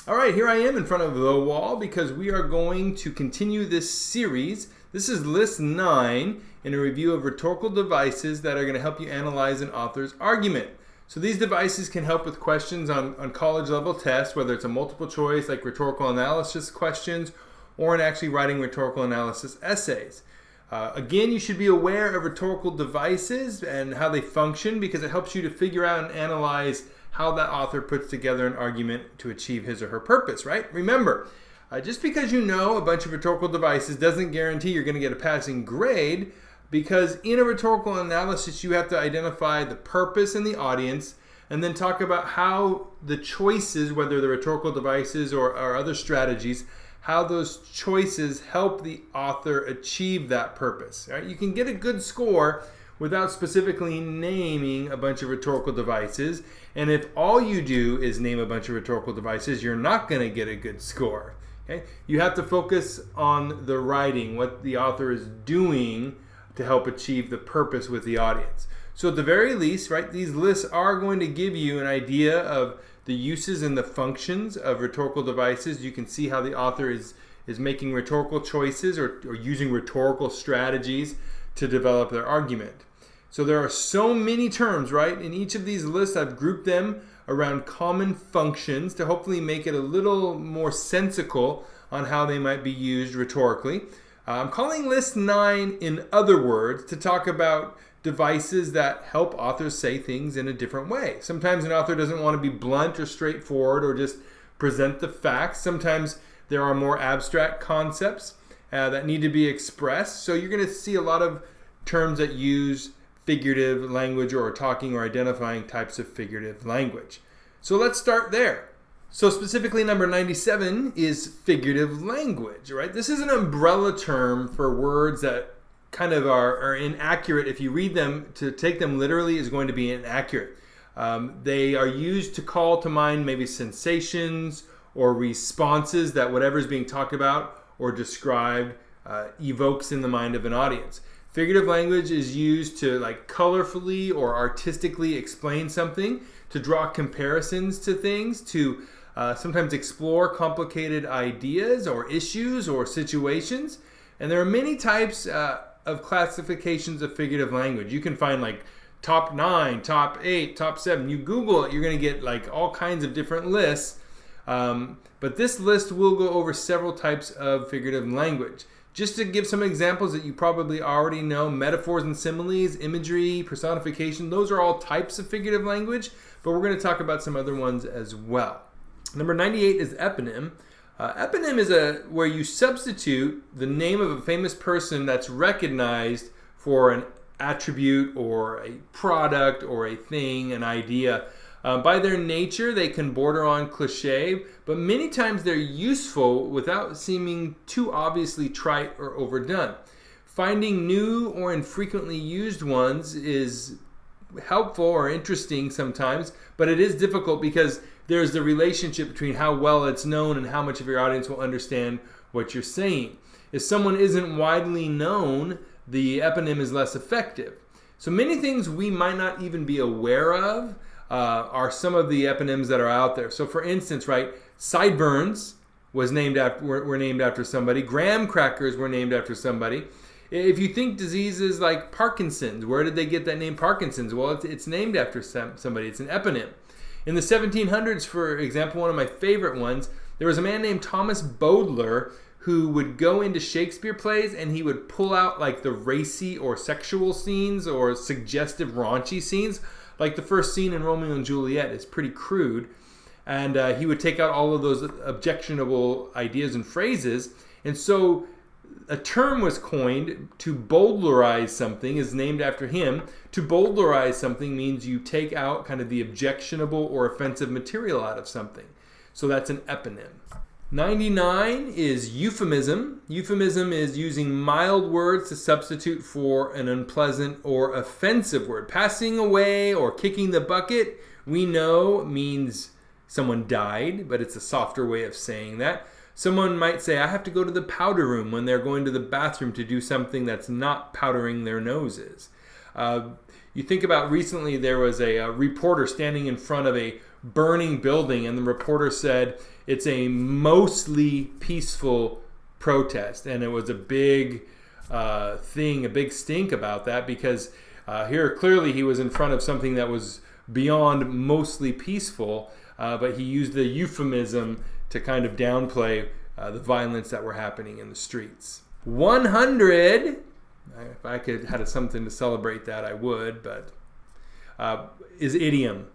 All right, here I am in front of the wall because we are going to continue this series. This is list 9 in a review of rhetorical devices that are going to help you analyze an author's argument. So these devices can help with questions on college level tests, whether it's a multiple choice like rhetorical analysis questions or in actually writing rhetorical analysis essays. Again, you should be aware of rhetorical devices and how they function because it helps you to figure out and analyze how that author puts together an argument to achieve his or her purpose, right? Remember, just because you know a bunch of rhetorical devices doesn't guarantee you're going to get a passing grade, because in a rhetorical analysis you have to identify the purpose and the audience and then talk about how the choices, whether they're rhetorical devices or other strategies, how those choices help the author achieve that purpose. Right? You can get a good score without specifically naming a bunch of rhetorical devices. And if all you do is name a bunch of rhetorical devices, you're not going to get a good score. Okay? You have to focus on the writing, what the author is doing to help achieve the purpose with the audience. So at the very least, right, these lists are going to give you an idea of the uses and the functions of rhetorical devices. You can see how the author is making rhetorical choices or using rhetorical strategies to develop their argument. So there are so many terms, right? In each of these lists, I've grouped them around common functions to hopefully make it a little more sensical on how they might be used rhetorically. I'm calling list 9 in other words to talk about devices that help authors say things in a different way. Sometimes an author doesn't want to be blunt or straightforward or just present the facts. Sometimes there are more abstract concepts that need to be expressed. So you're going to see a lot of terms that use figurative language or talking or identifying types of figurative language. So let's start there. So specifically number 97 is figurative language, right? This is an umbrella term for words that kind of are inaccurate. If you read them, to take them literally is going to be inaccurate. They are used to call to mind maybe sensations or responses that whatever is being talked about or described evokes in the mind of an audience. Figurative language is used to colorfully or artistically explain something, to draw comparisons to things, to sometimes explore complicated ideas or issues or situations. And there are many types of classifications of figurative language. You can find top 9, top 8, top 7. You Google it, you're going to get all kinds of different lists. But this list will go over several types of figurative language. Just to give some examples that you probably already know, metaphors and similes, imagery, personification, those are all types of figurative language, but we're going to talk about some other ones as well. Number 98 is eponym. Eponym is where you substitute the name of a famous person that's recognized for an attribute or a product or a thing, an idea. By their nature, they can border on cliche, but many times they're useful without seeming too obviously trite or overdone. Finding new or infrequently used ones is helpful or interesting sometimes, but it is difficult because there's the relationship between how well it's known and how much of your audience will understand what you're saying. If someone isn't widely known, the eponym is less effective. So many things we might not even be aware of are some of the eponyms that are out there. So for instance, right, sideburns were named after somebody. Graham crackers were named after somebody. If you think diseases like Parkinson's, where did they get that name Parkinson's? Well, it's named after somebody. It's an eponym. In the 1700s, for example, one of my favorite ones, there was a man named Thomas Bowdler who would go into Shakespeare plays and he would pull out the racy or sexual scenes or suggestive raunchy scenes. Like the first scene in Romeo and Juliet is pretty crude. And he would take out all of those objectionable ideas and phrases. And so a term was coined to Bowdlerize something, is named after him. To Bowdlerize something means you take out kind of the objectionable or offensive material out of something. So that's an eponym. 99 is euphemism. Euphemism is using mild words to substitute for an unpleasant or offensive word. Passing away or kicking the bucket, we know means someone died, but it's a softer way of saying that. Someone might say, I have to go to the powder room when they're going to the bathroom to do something that's not powdering their noses. You think about recently there was a reporter standing in front of a burning building, and the reporter said it's a mostly peaceful protest, and it was a big thing, a big stink about that, because here clearly he was in front of something that was beyond mostly peaceful, but he used the euphemism to kind of downplay the violence that were happening in the streets. 100, if I could have something to celebrate that, I would, but is idiom.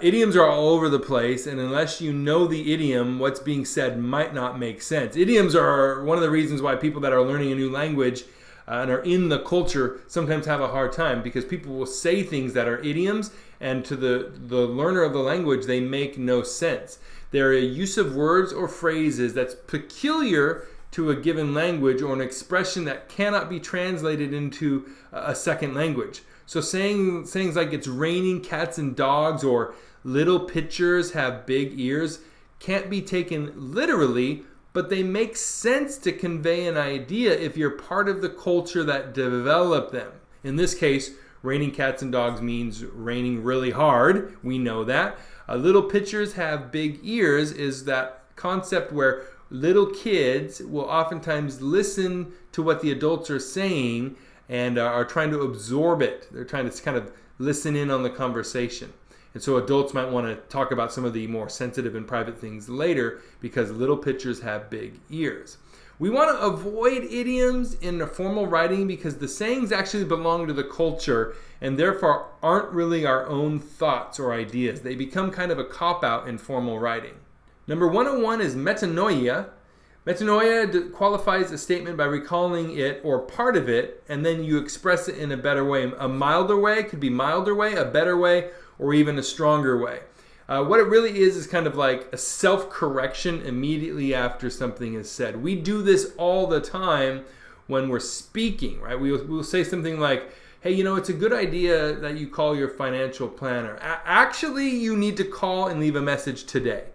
Idioms are all over the place, and unless you know the idiom, what's being said might not make sense. Idioms are one of the reasons why people that are learning a new language and are in the culture sometimes have a hard time, because people will say things that are idioms, and to the learner of the language, they make no sense. They're a use of words or phrases that's peculiar to a given language, or an expression that cannot be translated into a second language. So saying things like it's raining cats and dogs, or little pitchers have big ears, can't be taken literally, but they make sense to convey an idea if you're part of the culture that developed them. In this case, raining cats and dogs means raining really hard. We know that. Little pitchers have big ears is that concept where little kids will oftentimes listen to what the adults are saying and are trying to absorb it. They're trying to kind of listen in on the conversation. And so adults might want to talk about some of the more sensitive and private things later, because little pitchers have big ears. We want to avoid idioms in a formal writing because the sayings actually belong to the culture and therefore aren't really our own thoughts or ideas. They become kind of a cop-out in formal writing. Number 101 is METANOIA. METANOIA qualifies a statement by recalling it or part of it, and then you express it in a better way. A milder way could be milder way, a better way, or even a stronger way. What it really is kind of like a self-correction immediately after something is said. We do this all the time when we're speaking, right? We'll say something like, hey, it's a good idea that you call your financial planner. Actually, you need to call and leave a message today.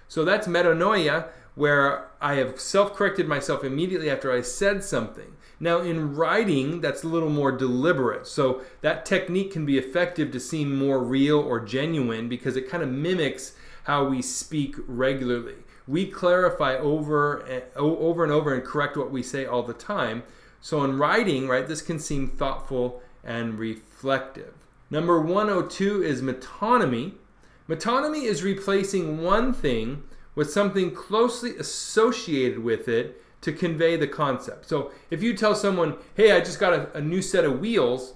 So that's metanoia, where I have self-corrected myself immediately after I said something. Now in writing, that's a little more deliberate. So that technique can be effective to seem more real or genuine because it kind of mimics how we speak regularly. We clarify over and over and correct what we say all the time. So in writing, right, this can seem thoughtful and reflective. Number 102 is metonymy. Metonymy is replacing one thing with something closely associated with it to convey the concept. So if you tell someone, hey, I just got a new set of wheels,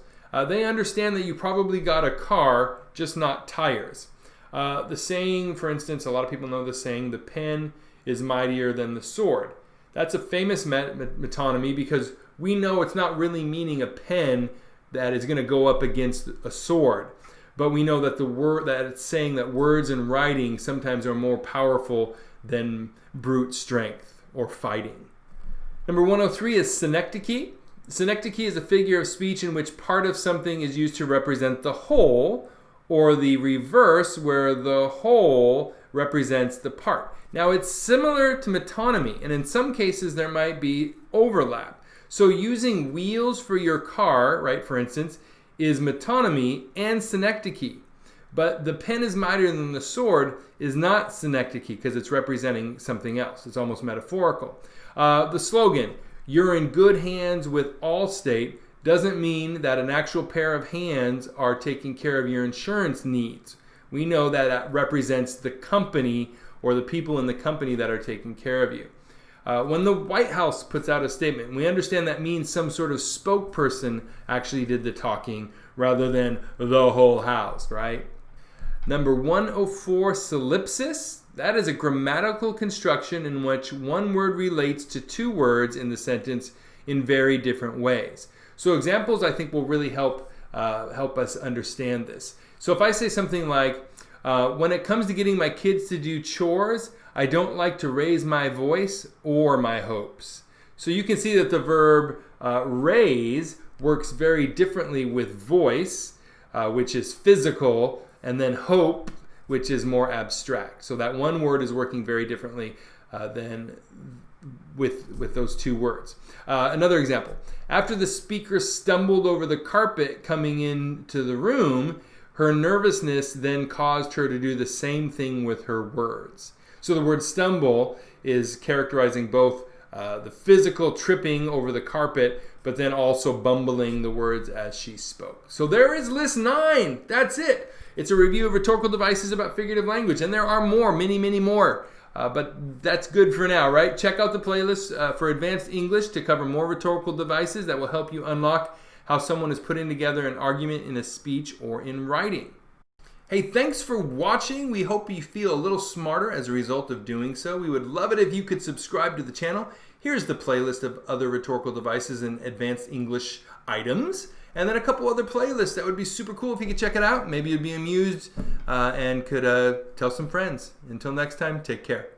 they understand that you probably got a car, just not tires. The saying, for instance, a lot of people know the saying, the pen is mightier than the sword. That's a famous metonymy because we know it's not really meaning a pen that is going to go up against a sword. But we know that that it's saying that words and writing sometimes are more powerful than brute strength or fighting. Number 103 is synecdoche. Synecdoche is a figure of speech in which part of something is used to represent the whole, or the reverse, where the whole represents the part. Now it's similar to metonymy, and in some cases there might be overlap. So using wheels for your car, right, for instance, is metonymy and synecdoche. But the pen is mightier than the sword is not synecdoche because it's representing something else. It's almost metaphorical. The slogan, you're in good hands with Allstate, doesn't mean that an actual pair of hands are taking care of your insurance needs. We know that that represents the company or the people in the company that are taking care of you. When the White House puts out a statement, we understand that means some sort of spokesperson actually did the talking rather than the whole house, right? Number 104, Syllepsis. That is a grammatical construction in which one word relates to two words in the sentence in very different ways. So examples I think will really help us understand this. So if I say something like, when it comes to getting my kids to do chores, I don't like to raise my voice or my hopes. So you can see that the verb raise works very differently with voice, which is physical, and then hope, which is more abstract. So that one word is working very differently than with those two words. Another example. After the speaker stumbled over the carpet coming into the room, her nervousness then caused her to do the same thing with her words. So the word stumble is characterizing both the physical tripping over the carpet, but then also bumbling the words as she spoke. So there is list 9. That's it. It's a review of rhetorical devices about figurative language, and there are more, many, many more. But that's good for now, right? Check out the playlist for Advanced English to cover more rhetorical devices that will help you unlock how someone is putting together an argument in a speech or in writing. Hey, thanks for watching. We hope you feel a little smarter as a result of doing so. We would love it if you could subscribe to the channel. Here's the playlist of other rhetorical devices and advanced English items. And then a couple other playlists. That would be super cool if you could check it out. Maybe you'd be amused and could tell some friends. Until next time, take care.